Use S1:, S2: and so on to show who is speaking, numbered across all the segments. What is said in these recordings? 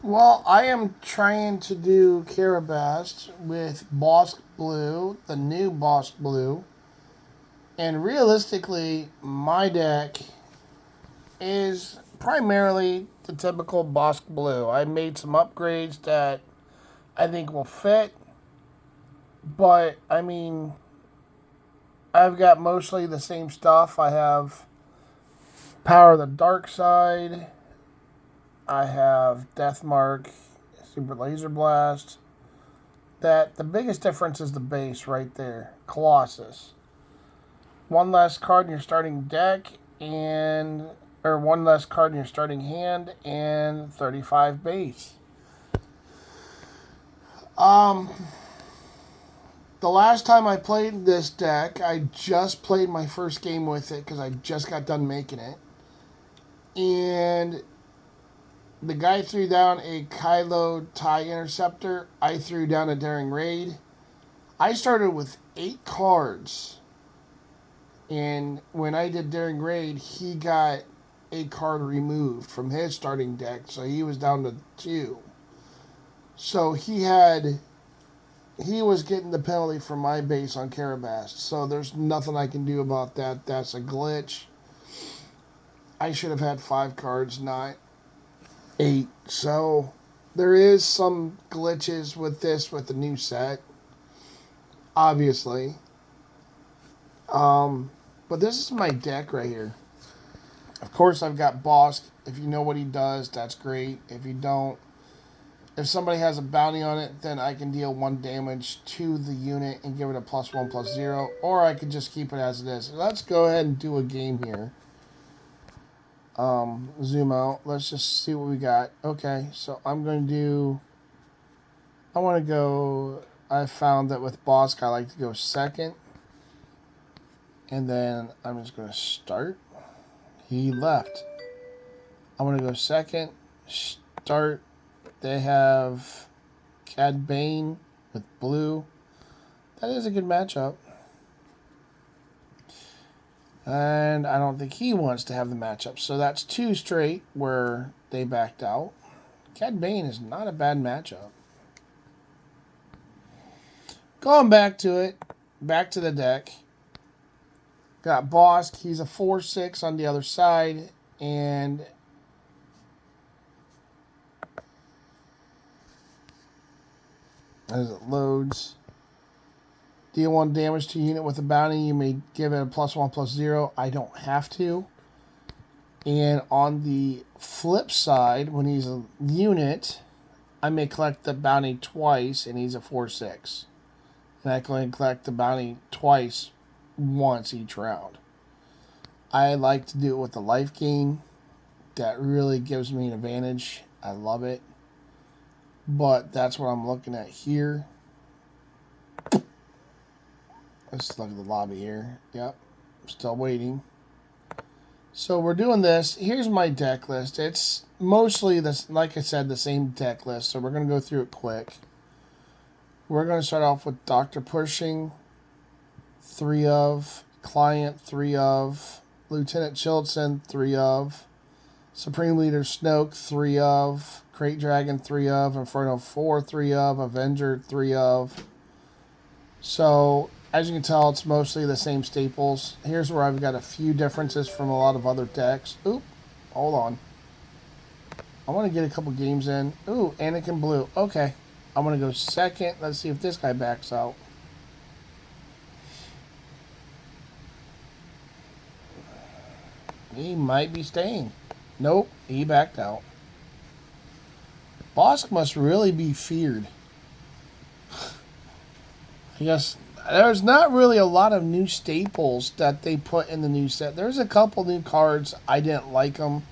S1: Well, I am trying to do Carabast with Bossk Blue, the new Bossk Blue. And realistically, my deck is primarily the typical Bossk Blue. I made some upgrades that I think will fit. But, I mean, I've got mostly the same stuff. I have Power of the Dark Side. I have Deathmark, Super Laser Blast. That the biggest difference is the base right there. Colossus. One less card in your starting deck or one less card in your starting hand and 35 base. Um the last time I played this deck, I just played my first game with it because I just got done making it. And the guy threw down a Kylo TIE Interceptor. I threw down a Daring Raid. I started with 8 cards. And when I did Daring Raid, he got a card removed from his starting deck. So he was down to 2. So he was getting the penalty from my base on Carabast. So there's nothing I can do about that. That's a glitch. I should have had 5 cards, not 8. So there is some glitches with this with the new set. Obviously. But this is my deck right here. Of course, I've got Bossk. If you know what he does, that's great. If you don't, if somebody has a bounty on it, then I can deal 1 damage to the unit and give it a +1/+0. Or I could just keep it as it is. Let's go ahead and do a game here. Zoom out. Let's just see what we got. Okay, so I'm going to do... I found that with Bossk, I like to go second. And then I'm just going to start. He left. I'm going to go second. Start. They have Cad Bane with blue. That is a good matchup. And I don't think he wants to have the matchup. So that's 2 straight where they backed out. Cad Bane is not a bad matchup. Going back to it. Back to the deck. Got Bossk. He's a 4/6 on the other side. And as it loads, deal 1 damage to unit with a bounty. You may give it a +1/+0. I don't have to. And on the flip side, when he's a unit, I may collect the bounty twice, and he's a 4/6. And I can collect the bounty twice, once each round. I like to do it with the life gain. That really gives me an advantage. I love it. But that's what I'm looking at here. Let's look at the lobby here. Yep. Still waiting. So we're doing this. Here's my deck list. It's mostly, this, like I said, the same deck list. So we're going to go through it quick. We're going to start off with Dr. Pushing. 3 of. Client, 3 of. Lieutenant Chilton, 3 of. Supreme Leader Snoke, 3 of. Crate Dragon, 3 of. Inferno 4, 3 of. Avenger, 3 of. So, as you can tell, it's mostly the same staples. Here's where I've got a few differences from a lot of other decks. Oop, hold on. I want to get a couple games in. Ooh, Anakin Blue. Okay, I'm going to go second. Let's see if this guy backs out. He might be staying. Nope, he backed out. Bossk must really be feared. I guess there's not really a lot of new staples that they put in the new set. There's a couple new cards. I didn't like them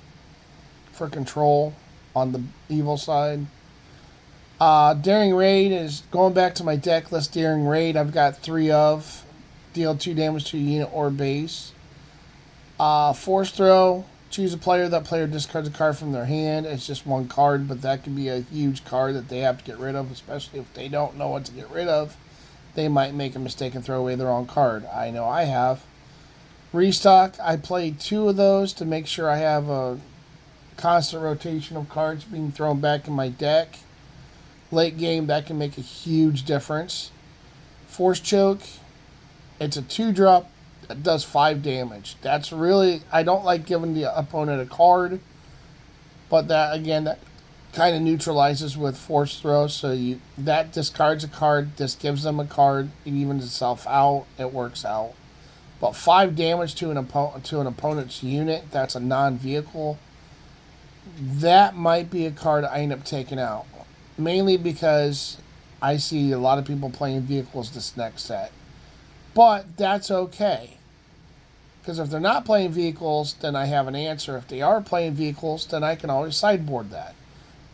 S1: for control on the evil side. Daring Raid is going back to my deck list. Daring Raid, I've got 3 of. Deal 2 damage to a unit or base. Force Throw. Choose a player. That player discards a card from their hand. It's just 1 card, but that can be a huge card that they have to get rid of, especially if they don't know what to get rid of. They might make a mistake and throw away the wrong card. I know I have. Restock. I played 2 of those to make sure I have a constant rotation of cards being thrown back in my deck. Late game, that can make a huge difference. Force Choke, it's a 2-drop that does 5 damage. That's really, I don't like giving the opponent a card, but that, again, that kind of neutralizes with Force Throw, so that discards a card, this gives them a card, it evens itself out, it works out. But 5 damage to an opponent's unit, that's a non-vehicle. That might be a card I end up taking out. Mainly because I see a lot of people playing vehicles this next set. But that's okay. Because if they're not playing vehicles, then I have an answer. If they are playing vehicles, then I can always sideboard that.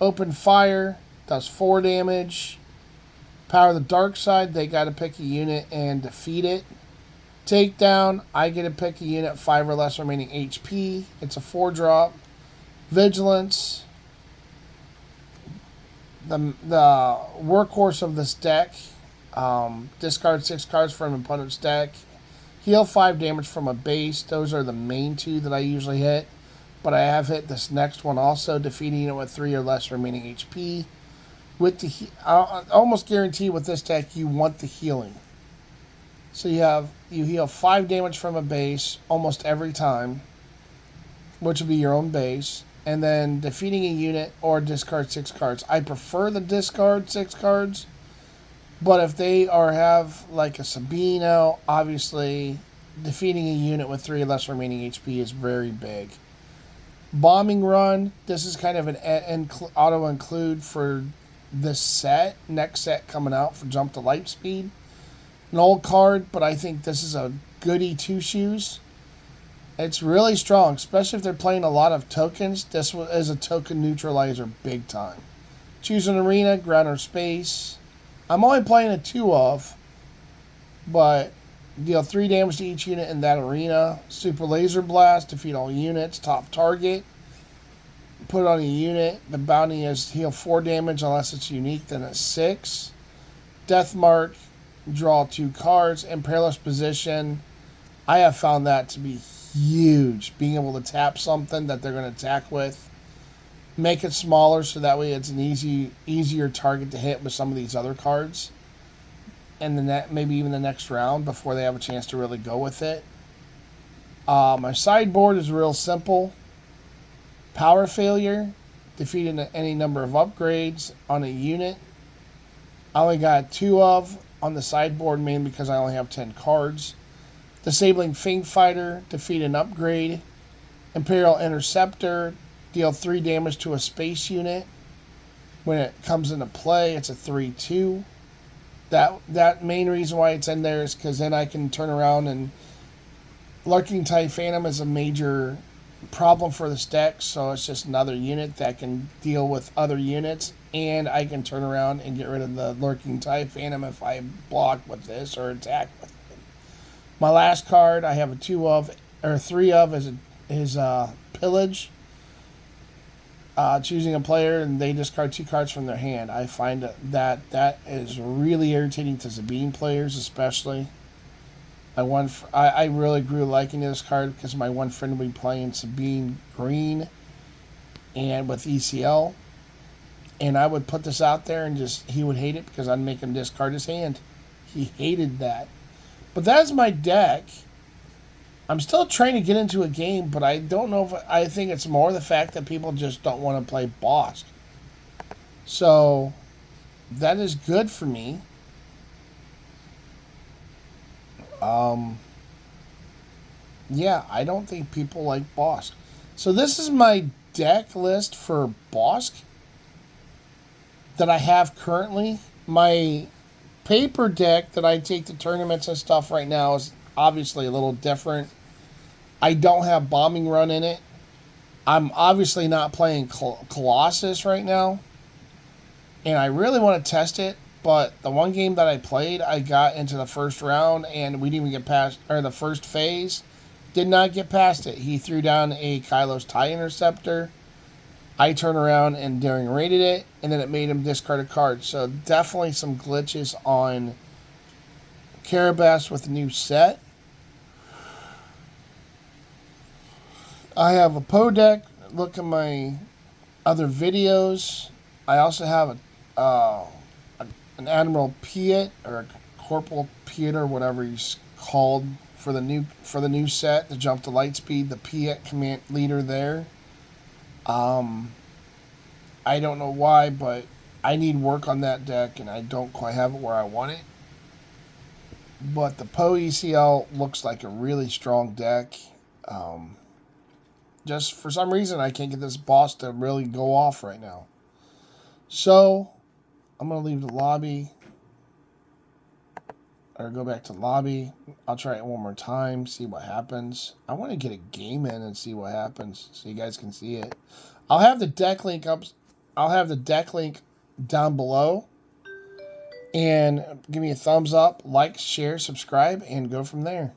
S1: Open Fire does 4 damage. Power of the Dark Side, they got to pick a unit and defeat it. Takedown, I get to pick a unit 5 or less remaining HP. It's a 4-drop. Vigilance, the workhorse of this deck. Discard 6 cards from an opponent's deck. Heal 5 damage from a base. Those are the main 2 that I usually hit. But I have hit this next one also, defeating it with 3 or less remaining HP. With the I almost guarantee with this deck you want the healing. So you heal 5 damage from a base almost every time, which will be your own base, and then defeating a unit or discard 6 cards. I prefer the discard 6 cards, but if they have like a Sabine out, obviously defeating a unit with 3 or less remaining HP is very big. Bombing Run, this is kind of an auto-include for this set, next set coming out for Jump to Light Speed. An old card, but I think this is a goody two-shoes. It's really strong, especially if they're playing a lot of tokens. This is a token neutralizer big time. Choose an arena, ground or space. I'm only playing a 2 of, but deal 3 damage to each unit in that arena. Super Laser Blast, defeat all units, top target. Put it on a unit. The bounty is heal 4 damage unless it's unique, then it's 6. Death Mark, draw 2 cards. In perilous position, I have found that to be huge. Being able to tap something that they're going to attack with. Make it smaller so that way it's an easier target to hit with some of these other cards. And then maybe even the next round before they have a chance to really go with it. My sideboard is real simple. Power Failure, defeating any number of upgrades on a unit. I only got 2 of on the sideboard, mainly because I only have 10 cards. Disabling Fang Fighter, defeat an upgrade. Imperial Interceptor, deal 3 damage to a space unit. When it comes into play, it's a 3/2. That main reason why it's in there is because then I can turn around and Lurking Tide Phantom is a major problem for this deck, so it's just another unit that can deal with other units, and I can turn around and get rid of the Lurking Tide Phantom if I block with this or attack with it. My last card I have a 3 of is Pillage. Choosing a player and they discard 2 cards from their hand. I find that is really irritating to Sabine players, especially. I really grew liking this card because my one friend would be playing Sabine green and with ECL, and I would put this out there and he would hate it because I'd make him discard his hand. He hated that. But that's my deck. I'm still trying to get into a game, but I don't know if I think it's more the fact that people just don't want to play bossk. So that is good for me. Yeah, I don't think people like bossk. So this is my deck list for bossk that I have currently. My paper deck that I take to tournaments and stuff right now is obviously a little different. I don't have Bombing Run in it. I'm obviously not playing Colossus right now. And I really want to test it. But the one game that I played, I got into the first round. And we didn't even get past, or the first phase. Did not get past it. He threw down a Kylo's TIE Interceptor. I turned around and daring raided it. And then it made him discard a card. So definitely some glitches on Carabas with the new set. I have a Poe deck look at my other videos, I also have an Admiral Piet or a Corporal Piet or whatever he's called for the new set to jump to light speed. The Piet command leader there. I don't know why, but I need work on that deck, and I don't quite have it where I want it. But the Poe ECL looks like a really strong deck. Just for some reason, I can't get this boss to really go off right now. So, I'm going to leave the lobby. Or go back to lobby. I'll try it one more time, see what happens. I want to get a game in and see what happens so you guys can see it. I'll have the deck link up. I'll have the deck link down below. And give me a thumbs up, like, share, subscribe, and go from there.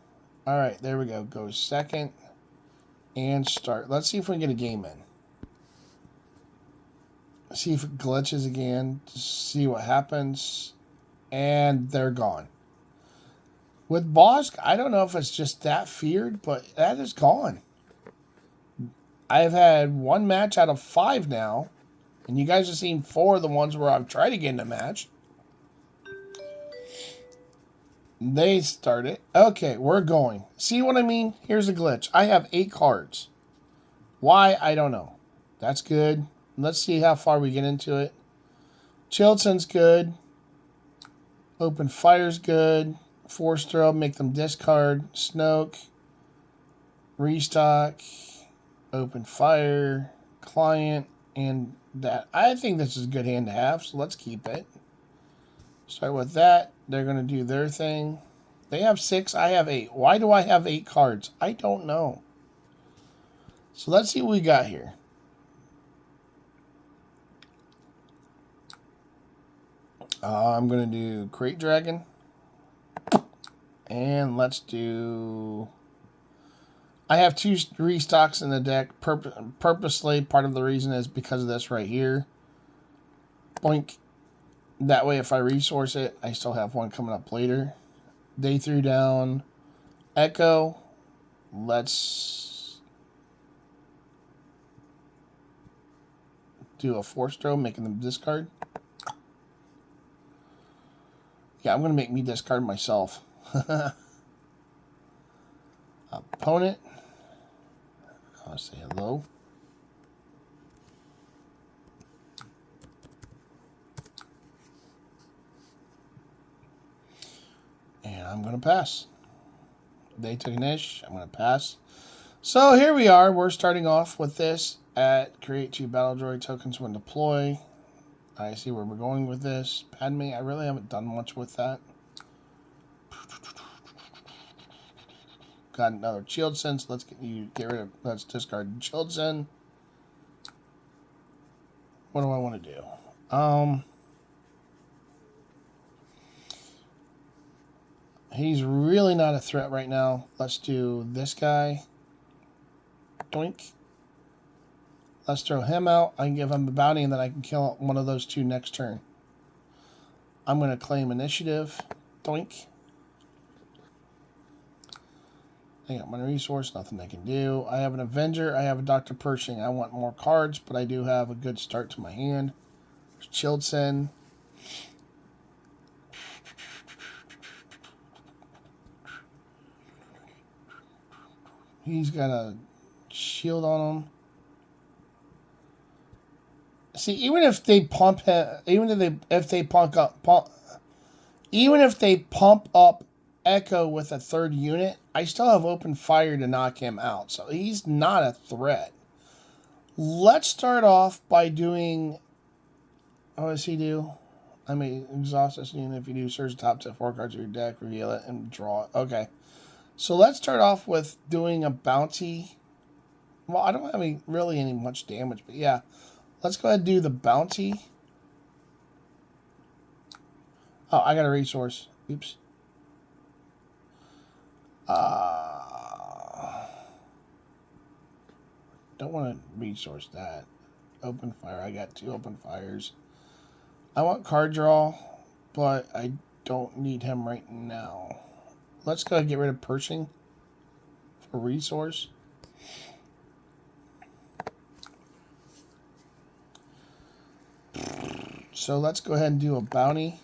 S1: All right, there we go. Go second and start. Let's see if we can get a game in. See if it glitches again. See what happens. And they're gone. With Bossk, I don't know if it's just that feared, but that is gone. I've had 1 match out of 5 now. And you guys have seen 4 of the ones where I've tried to get in a match. They started. Okay, we're going. See what I mean? Here's a glitch. I have 8 cards. Why? I don't know. That's good. Let's see how far we get into it. Chilton's good. Open Fire's good. Force Throw, make them discard. Snoke. Restock. Open Fire. Client. And that. I think this is a good hand to have, so let's keep it. Start with that. They're going to do their thing. They have 6. I have 8. Why do I have 8 cards? I don't know. So let's see what we got here. I'm going to do Crate Dragon. And let's do... I have 2 restocks in the deck purposely. Part of the reason is because of this right here. Boink. That way, if I resource it, I still have 1 coming up later. They threw down Echo. Let's do a Force Throw, making them discard. Yeah, I'm going to make me discard myself. Opponent. I'll say hello. And I'm going to pass. They took an ish. I'm going to pass. So here we are. We're starting off with this at create 2 battle droid tokens when deploy. I see where we're going with this. Padme, I really haven't done much with that. Got another Chilton, so let's let's discard Chilton. What do I want to do? He's really not a threat right now. Let's do this guy. Doink. Let's throw him out. I can give him a bounty, and then I can kill one of those 2 next turn. I'm going to claim initiative. Doink. I got my resource. Nothing I can do. I have an Avenger. I have a Dr. Pershing. I want more cards, but I do have a good start to my hand. There's Chilton. He's got a shield on him. See, even if they pump him, even if they pump up Echo with a 3rd unit, I still have open fire to knock him out. So he's not a threat. Let's start off by doing. What does he do? I mean, exhaust this unit. If you do, search the top 4 cards of your deck, reveal it, and draw it. Okay. So let's start off with doing a bounty. Well, I don't have really any much damage, but yeah. Let's go ahead and do the bounty. Oh, I got a resource. Oops. Don't want to resource that. Open fire. I got 2 open fires. I want card draw, but I don't need him right now. Let's go ahead and get rid of Pershing for resource. So let's go ahead and do a bounty.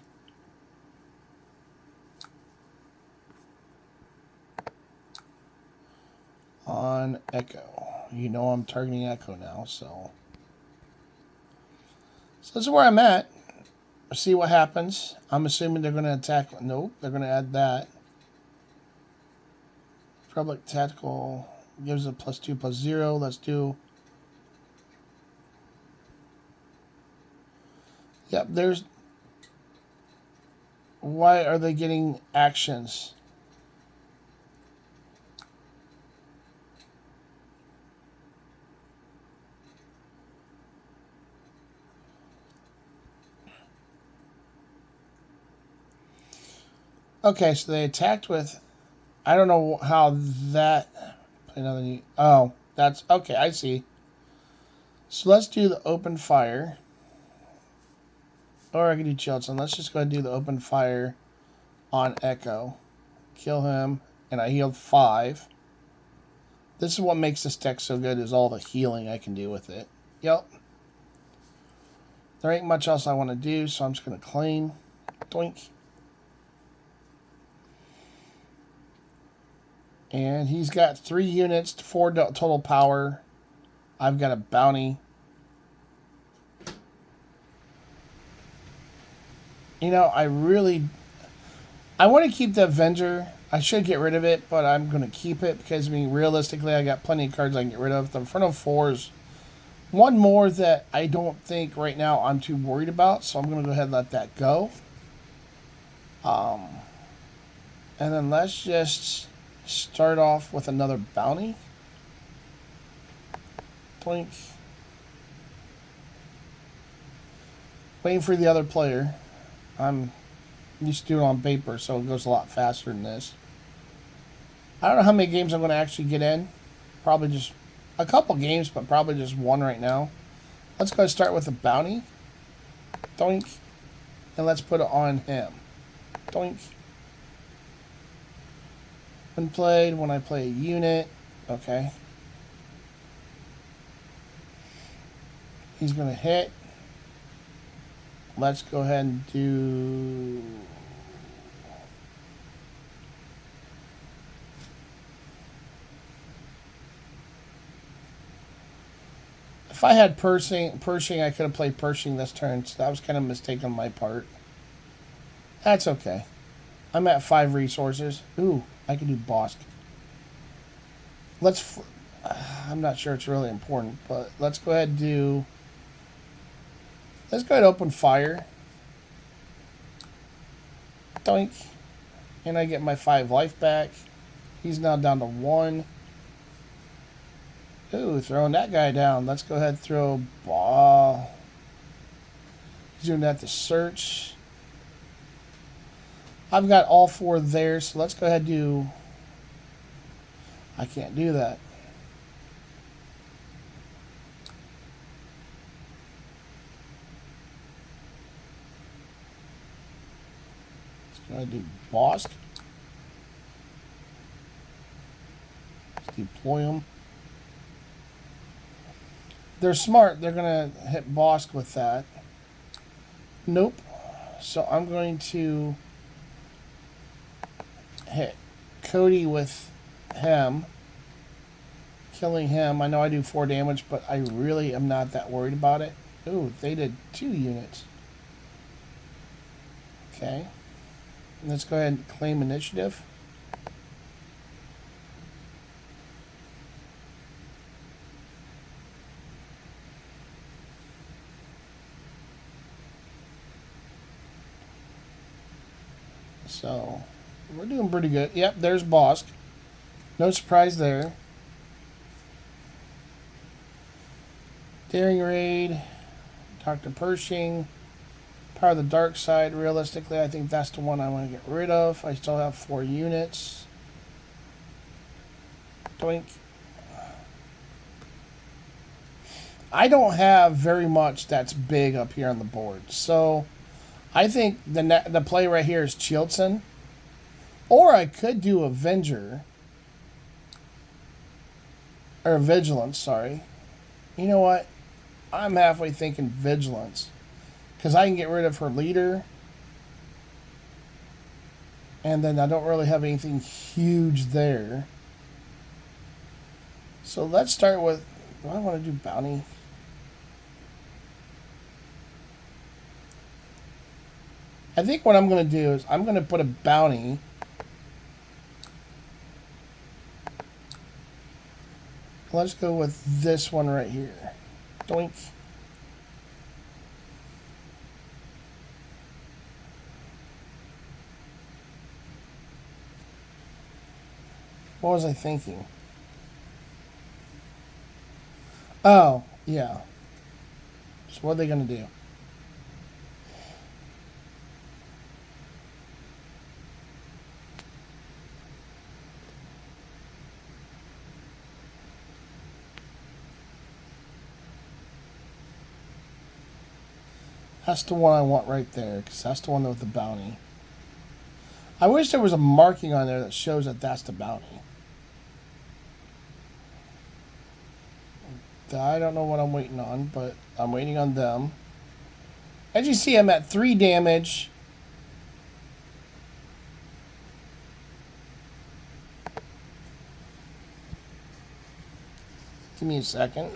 S1: On Echo. You know I'm targeting Echo now, so this is where I'm at. See what happens. I'm assuming they're going to attack. Nope, they're going to add that. Public tactical gives a +2/+0. Let's do. Yep, there's. Why are they getting actions? Okay, so they attacked with. I don't know how that. Another. Oh, that's okay. I see. So let's do the open fire. Or I can do Chilton. Let's just go ahead and do the open fire on Echo. Kill him. And I healed 5. This is what makes this deck so good, is all the healing I can do with it. Yep. There ain't much else I want to do, so I'm just going to claim. Doink. And he's got 3 units, 4 total power. I've got a bounty. You know, I want to keep the Avenger. I should get rid of it, but I'm going to keep it because, I mean, realistically, I got plenty of cards I can get rid of. The front of 4 is one more that I don't think right now I'm too worried about, so I'm going to go ahead and let that go. And then let's just start off with another bounty. Blink. Waiting for the other player. I'm used to do it on paper, so it goes a lot faster than this. I don't know how many games I'm going to actually get in. Probably just a couple games, but probably just one right now. Let's go start with a bounty. Doink. And let's put it on him. Doink. When played, when I play a unit. Okay. He's going to hit. Let's go ahead and do... If I had Pershing, I could have played Pershing this turn, so that was kind of a mistake on my part. That's okay. I'm at 5 resources. Ooh, I can do bossk. I'm not sure it's really important, but let's go ahead and do... Let's go ahead and open fire. Doink. And I get my 5 life back. He's now down to 1. Ooh, throwing that guy down. Let's go ahead and throw ball. He's doing that to search. I've got all 4 there, so let's go ahead and do... I can't do that. Let's go ahead and do bossk. Let's deploy them. They're smart. They're going to hit bossk with that. Nope. So I'm going to hit Cody with him. Killing him. I know I do 4 damage, but I really am not that worried about it. Ooh, they did 2 units. Okay. Let's go ahead and claim initiative. So, we're doing pretty good. Yep, there's bossk. No surprise there. Daring Raid. Dr. Pershing. Power of the Dark Side. Realistically, I think that's the one I want to get rid of. I still have 4 units. Doink. I don't have very much that's big up here on the board. So... I think the play right here is Chilton. Or I could do Avenger. Or Vigilance, sorry. You know what? I'm halfway thinking Vigilance. Because I can get rid of her leader. And then I don't really have anything huge there. So let's start with... Do I want to do bounty? I think what I'm going to do is I'm going to put a bounty... Let's go with this one right here. Doink. What was I thinking? Oh, yeah. So what are they going to do? That's the one I want right there, because that's the one with the bounty. I wish there was a marking on there that shows that that's the bounty. I don't know what I'm waiting on, but I'm waiting on them. As you see, I'm at 3 damage. Give me a second.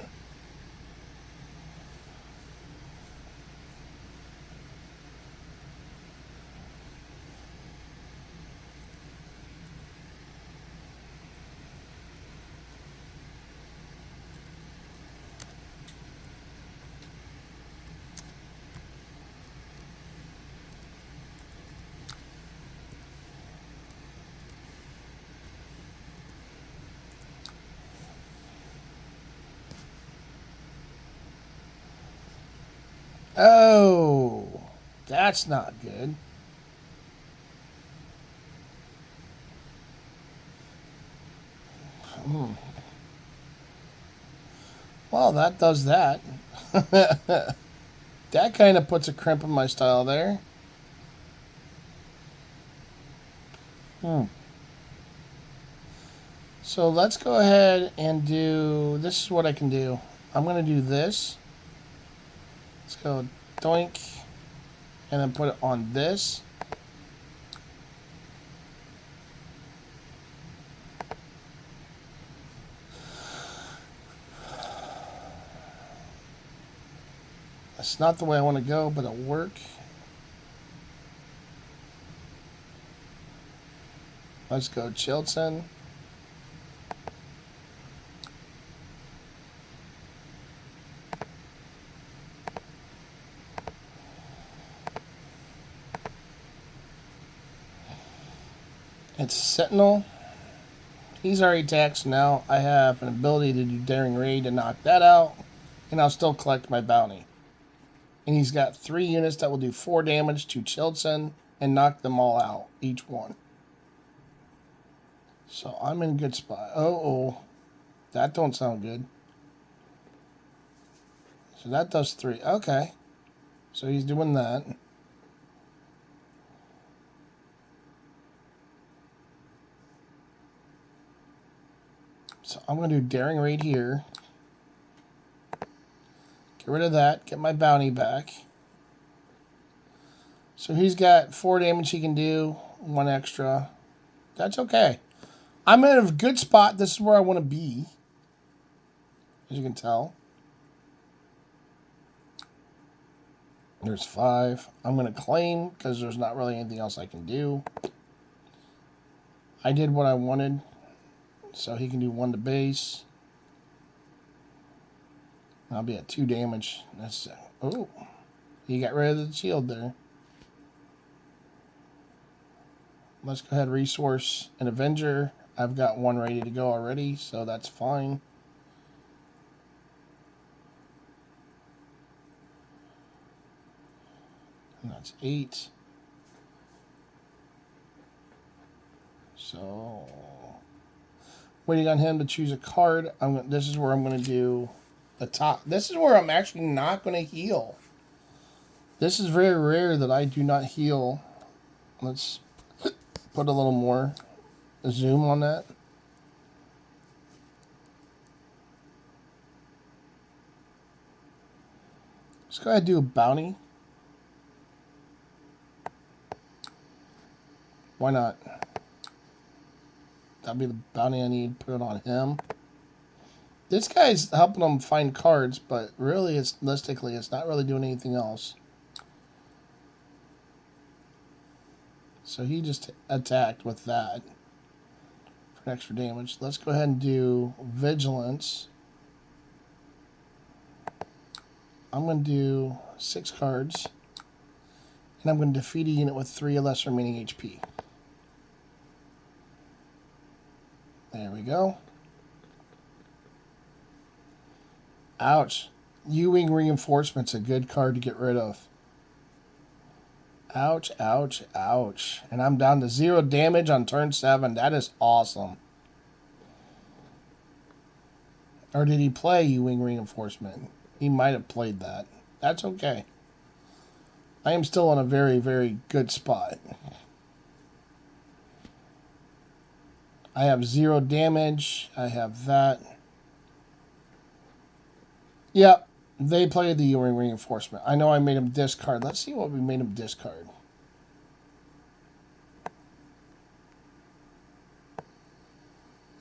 S1: Oh, that's not good. Well, that does that. That kind of puts a crimp in my style there. So let's go ahead and do... This is what I can do. I'm going to do this. Let's go doink. And then put it on this. That's not the way I want to go, but it'll work. Let's go Chilton. It's Sentinel. He's already taxed. Now I have an ability to do Daring Raid to knock that out. And I'll still collect my bounty. And he's got 3 units that will do 4 damage to Chilton and knock them all out, each one. So I'm in a good spot. Oh, that don't sound good. So that does 3. Okay. So he's doing that. So I'm going to do Daring Raid here. Get rid of that. Get my bounty back. So he's got 4 damage he can do. 1 extra. That's okay. I'm in a good spot. This is where I want to be. As you can tell. There's 5. I'm going to claim because there's not really anything else I can do. I did what I wanted. So he can do 1 to base. I'll be at 2 damage. That's... Oh. He got rid of the shield there. Let's go ahead and resource an Avenger. I've got 1 ready to go already, so that's fine. And that's 8. So, waiting on him to choose a card. This is where I'm going to do the top. This is where I'm actually not going to heal. This is very rare that I do not heal. Let's put a little more zoom on that. Let's go ahead and do a bounty. Why not? That'd be the bounty I need. Put it on him. This guy's helping him find cards, but really, realistically, it's not really doing anything else. So he just attacked with that for extra damage. Let's go ahead and do Vigilance. I'm going to do 6 cards. And I'm going to defeat a unit with 3 or less remaining HP. There we go. Ouch. U-Wing Reinforcement's a good card to get rid of. Ouch, ouch, ouch. And I'm down to 0 damage on turn 7. That is awesome. Or did he play U-Wing Reinforcement? He might have played that. That's okay. I am still in a very, very good spot. I have 0 damage. I have that. Yep, they played the U-Wing Reinforcement. I know I made him discard. Let's see what we made him discard.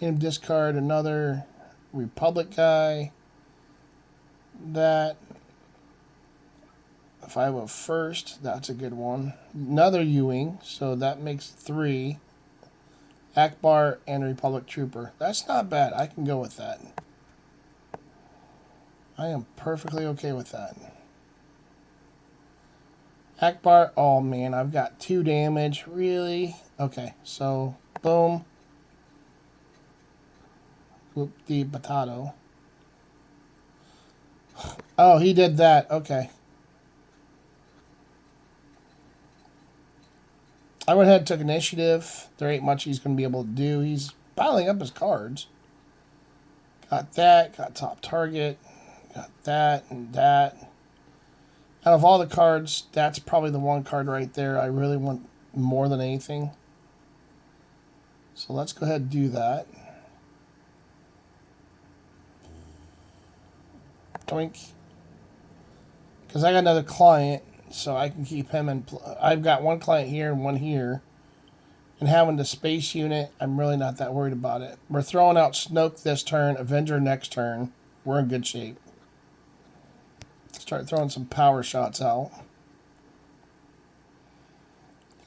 S1: Made him discard another Republic guy. That. If I have a first, that's a good one. Another U-Wing, so that makes 3. Akbar and Republic Trooper. That's not bad. I can go with that. I am perfectly okay with that. Akbar, oh man, I've got 2 damage. Really? Okay, so boom. Whoop the potato. Oh, he did that. Okay. I went ahead and took initiative. There ain't much he's going to be able to do. He's piling up his cards. Got that. Got top target. Got that and that. Out of all the cards, that's probably the one card right there I really want more than anything. So let's go ahead and do that. Doink. Because I got another client, so I can keep him in. I've got one client here and one here. And having the space unit, I'm really not that worried about it. We're throwing out Snoke this turn, Avenger next turn. We're in good shape. Start throwing some power shots out.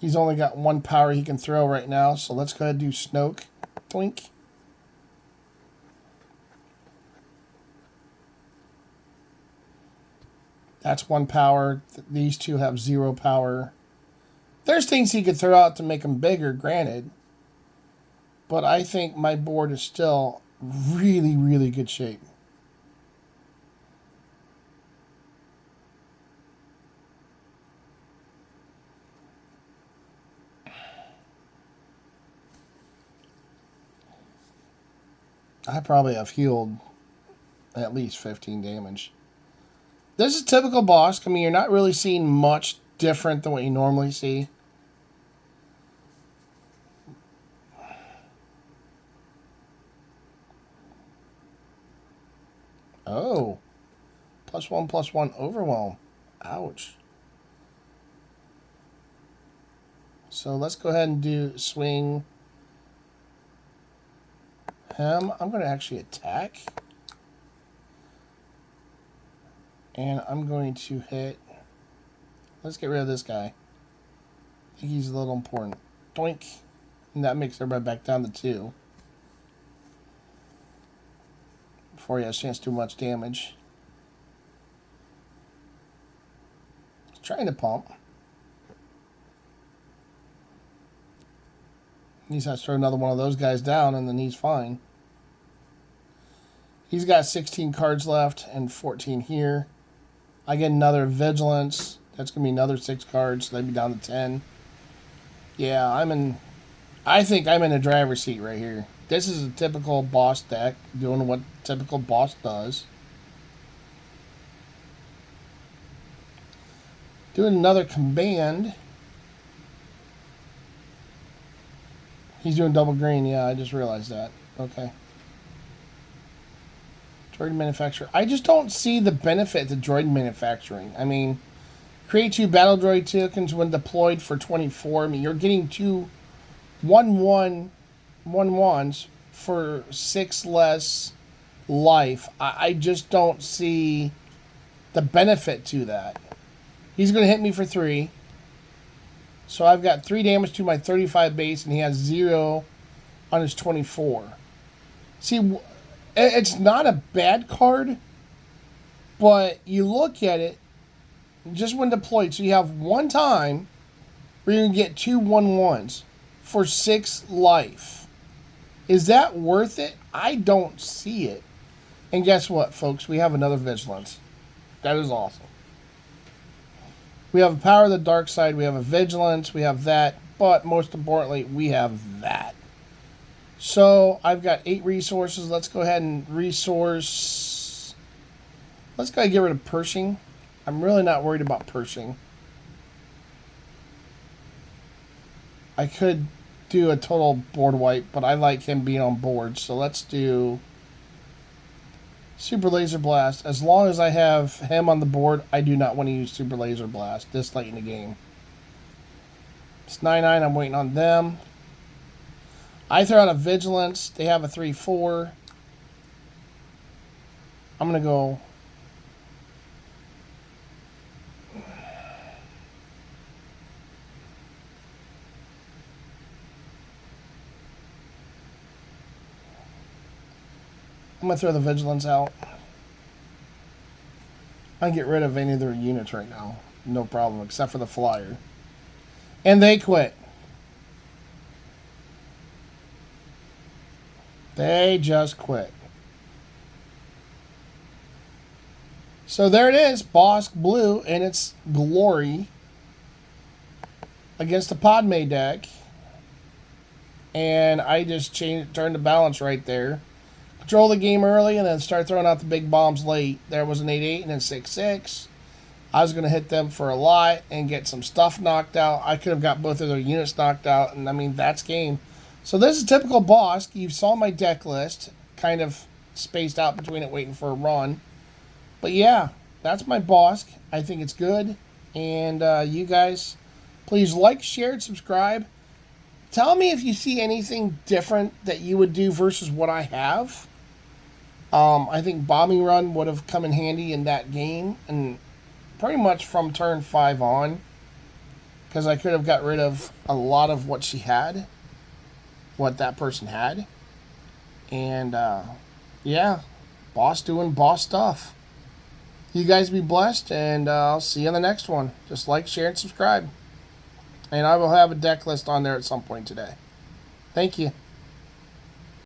S1: He's only got 1 power he can throw right now, so let's go ahead and do Snoke. Twink. That's 1 power. These 2 have 0 power. There's things he could throw out to make them bigger, granted. But I think my board is still really, really good shape. I probably have healed at least 15 damage. This is typical bossk. I mean, you're not really seeing much different than what you normally see. Oh. +1/+1 overwhelm. Ouch. So let's go ahead and do swing him. I'm going to actually attack. And I'm going to hit. Let's get rid of this guy. I think he's a little important. Doink. And that makes everybody back down to 2. Before he has a chance to do much damage. He's trying to pump. He just has to throw another one of those guys down and then he's fine. He's got 16 cards left and 14 here. I get another Vigilance. That's going to be another 6 cards. So they'd be down to 10. Yeah, I think I'm in a driver's seat right here. This is a typical boss deck, doing what typical boss does. Doing another command. He's doing double green. Yeah, I just realized that. Okay. Droid manufacturer. I just don't see the benefit to droid manufacturing. I mean, create 2 battle droid tokens when deployed for 24. I mean, you're getting 2 1/1/1/1s for 6 less life. I just don't see the benefit to that. He's going to hit me for 3. So I've got 3 damage to my 35 base, and he has 0 on his 24. See, it's not a bad card, but you look at it, just when deployed, so you have one time where you can get 2 1/1s for 6 life. Is that worth it? I don't see it. And guess what, folks? We have another Vigilance. That is awesome. We have a Power of the Dark Side. We have a Vigilance. We have that. But most importantly, we have that. So I've got 8 resources. Let's go ahead and resource. Let's go ahead and get rid of Pershing. I'm really not worried about Pershing. I could do a total board wipe, but I like him being on board. So let's do Super Laser Blast. As long as I have him on the board, I do not want to use Super Laser Blast this late in the game. It's 9/9. I'm waiting on them. I throw out a Vigilance. They have a 3/4. I'm going to go. I'm going to throw the Vigilance out. I can get rid of any of their units right now. No problem, except for the Flyer. And they quit. They just quit. So there it is. Bossk Blue in its glory against the Padme deck. And I just turned the balance right there. Control the game early and then start throwing out the big bombs late. There was an 8/8 and then 6/6. I was going to hit them for a lot and get some stuff knocked out. I could have got both of their units knocked out, and I mean, that's game. So this is typical Bossk. You saw my deck list, kind of spaced out between it waiting for a run. But yeah, that's my Bossk. I think it's good. And you guys, please like, share, and subscribe. Tell me if you see anything different that you would do versus what I have. I think Bombing Run would have come in handy in that game, and pretty much from turn 5 on, because I could have got rid of a lot of what she had, what that person had. And yeah, boss doing boss stuff. You guys be blessed, and I'll see you on the next one. Just like, share, and subscribe. And I will have a deck list on there at some point today. Thank you.